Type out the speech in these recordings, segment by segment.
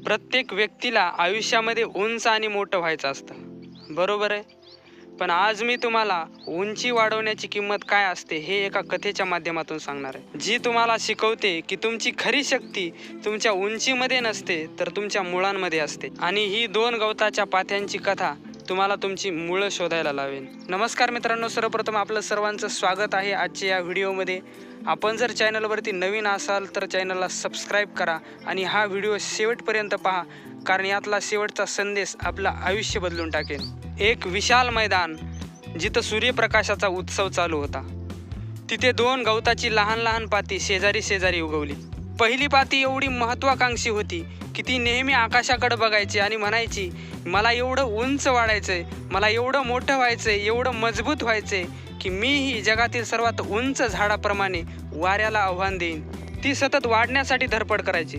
प्रत्येक व्यक्तीला आयुष्यामध्ये उंच आणि मोठं व्हायचं असतं, बरोबर आहे. पण आज मी तुम्हाला उंची वाढवण्याची किंमत काय असते हे एका कथेच्या माध्यमातून सांगणार आहे, जी तुम्हाला शिकवते की तुमची खरी शक्ती तुमच्या उंचीमध्ये नसते तर तुमच्या मुळांमध्ये असते. आणि ही 2 गवताच्या पात्यांची कथा तुम्हाला तुमची मुळं शोधायला लावेल. नमस्कार मित्रांनो, सर्वप्रथम आपलं सर्वांचं स्वागत आहे आजच्या या व्हिडिओमध्ये. आपण जर चॅनलवरती नवीन असाल तर चॅनलला सबस्क्राईब करा आणि हा व्हिडिओ शेवटपर्यंत पहा, कारण यातला शेवटचा संदेश आपलं आयुष्य बदलून टाकेल. एक विशाल मैदान, जिथं सूर्यप्रकाशाचा उत्सव चालू होता. तिथे 2 गवताची लहान लहान पाती शेजारी शेजारी उगवली. पहिली पाती एवढी महत्त्वाकांक्षी होती की ती नेहमी आकाशाकडे बघायची आणि म्हणायची, मला एवढं उंच वाढायचंय, मला एवढं मोठं व्हायचंय, एवढं मजबूत व्हायचंय की मीही जगातील सर्वात उंच झाडाप्रमाणे वाऱ्याला आव्हान देईन. ती सतत वाढण्यासाठी धडपड करायची.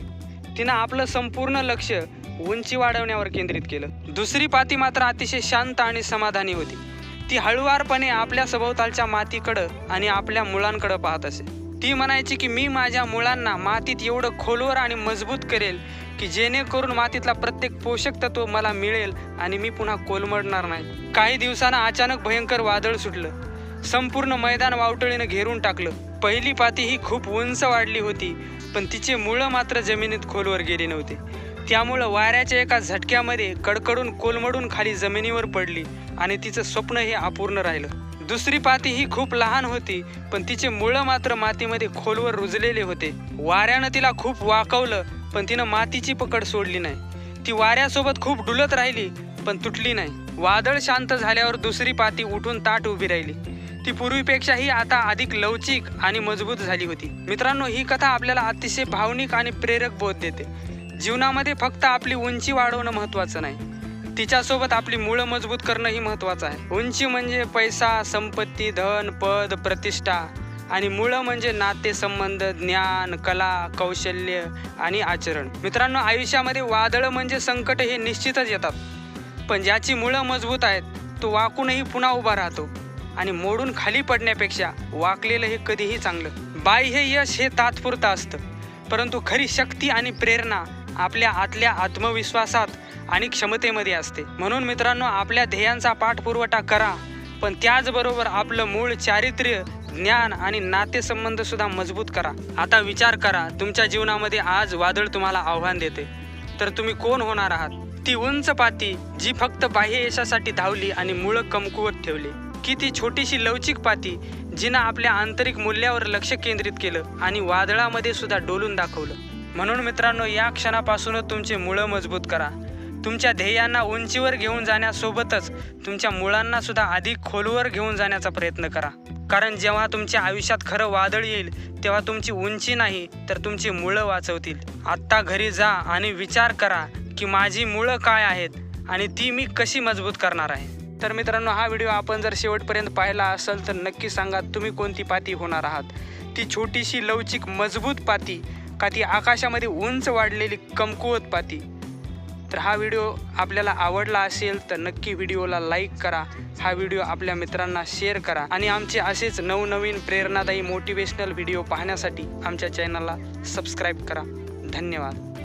तिनं आपलं संपूर्ण लक्ष उंची वाढवण्यावर केंद्रित केलं. दुसरी पाती मात्र अतिशय शांत आणि समाधानी होती. ती हळुवारपणे आपल्या सभोवतालच्या मातीकडं आणि आपल्या मुळांकडं पाहत असे. ती म्हणायची की मी माझ्या मुळांना मातीत एवढं खोलवर आणि मजबूत करेल की जेणेकरून मातीतला प्रत्येक पोषक तत्व मला मिळेल आणि मी पुन्हा कोलमडणार नाही. काही दिवसांना अचानक भयंकर वादळ सुटलं. संपूर्ण मैदान वावटळीनं घेरून टाकलं. पहिली पाती ही खूप उंच वाढली होती, पण तिचे मुळं मात्र जमिनीत खोलवर गेली नव्हते. त्यामुळं वाऱ्याच्या एका झटक्यामध्ये कडकडून कोलमडून खाली जमिनीवर पडली आणि तिचं स्वप्न हे अपूर्ण राहिलं. दुसरी पाती ही खूप लहान होती, पण तिचे मुळं मात्र मातीमध्ये खोलवर रुजलेले होते. वाऱ्यानं तिला खूप वाकवलं, पण तिनं मातीची पकड सोडली नाही. ती वाऱ्यासोबत खूप डुलत राहिली, पण तुटली नाही. वादळ शांत झाल्यावर दुसरी पाती उठून ताठ उभी राहिली. ती पूर्वीपेक्षाही आता अधिक लवचिक आणि मजबूत झाली होती. मित्रांनो, ही कथा आपल्याला अतिशय भावनिक आणि प्रेरक बोध देते. जीवनामध्ये फक्त आपली उंची वाढवणं महत्त्वाचं नाही, तिच्यासोबत आपली मुळं मजबूत करणंही महत्त्वाचं आहे. उंची म्हणजे पैसा, संपत्ती, धन, पद, प्रतिष्ठा, आणि मुळं म्हणजे नातेसंबंध, ज्ञान, कला, कौशल्य आणि आचरण. मित्रांनो, आयुष्यामध्ये वादळं म्हणजे संकट हे निश्चितच येतात, पण ज्याची मुळं मजबूत आहेत तो वाकूनही पुन्हा उभा राहतो. आणि मोडून खाली पडण्यापेक्षा वाकलेलं हे कधीही चांगलं. बाह्य यश हे तात्पुरतं असतं, परंतु खरी शक्ती आणि प्रेरणा आपल्या आतल्या आत्मविश्वासात आणि क्षमतेमध्ये असते. म्हणून मित्रांनो, आपल्या ध्येयांचा पाठपुरवठा करा, पण त्याचबरोबर आपलं मूळ चारित्र्य, ज्ञान आणि नातेसंबंध सुद्धा मजबूत करा. आता विचार करा, तुमच्या जीवनामध्ये आज वादळ तुम्हाला आव्हान देते, तर तुम्ही कोण होणार आहात? ती उंच पाती जी फक्त बाह्य यशासाठी धावली आणि मुळं कमकुवत ठेवली, की ती छोटीशी लवचिक पाती जिनं आपल्या आंतरिक मूल्यावर लक्ष केंद्रित केलं आणि वादळामध्ये सुद्धा डोलून दाखवलं? म्हणून मित्रांनो, या क्षणापासूनच तुमचे मुळं मजबूत करा. तुमच्या ध्येयांना उंचीवर घेऊन जाण्यासोबतच तुमच्या मुळांना सुद्धा अधिक खोलवर घेऊन जाण्याचा प्रयत्न करा. कारण जेव्हा तुमच्या आयुष्यात खरं वादळ येईल तेव्हा तुमची उंची नाही तर तुमची मुळं वाचवतील. आत्ता घरी जा आणि विचार करा की माझी मुळं काय आहेत आणि ती मी कशी मजबूत करणार आहे. तर मित्रांनो, हा व्हिडिओ आपण जर शेवटपर्यंत पाहिला असेल तर नक्की सांगा तुम्ही कोणती पाती होणार आहात. ती छोटीशी लवचिक मजबूत पाती का ती आकाशामध्ये उंच वाढलेली कमकुवत पाती? तर हा व्हिडिओ आपल्याला आवडला असेल तर नक्की व्हिडिओला लाईक करा, हा व्हिडिओ आपल्या मित्रांना शेअर करा आणि आमचे असेच नवनवीन प्रेरणादायी मोटिवेशनल व्हिडिओ पाहण्यासाठी आमच्या चॅनलला सबस्क्राईब करा. धन्यवाद.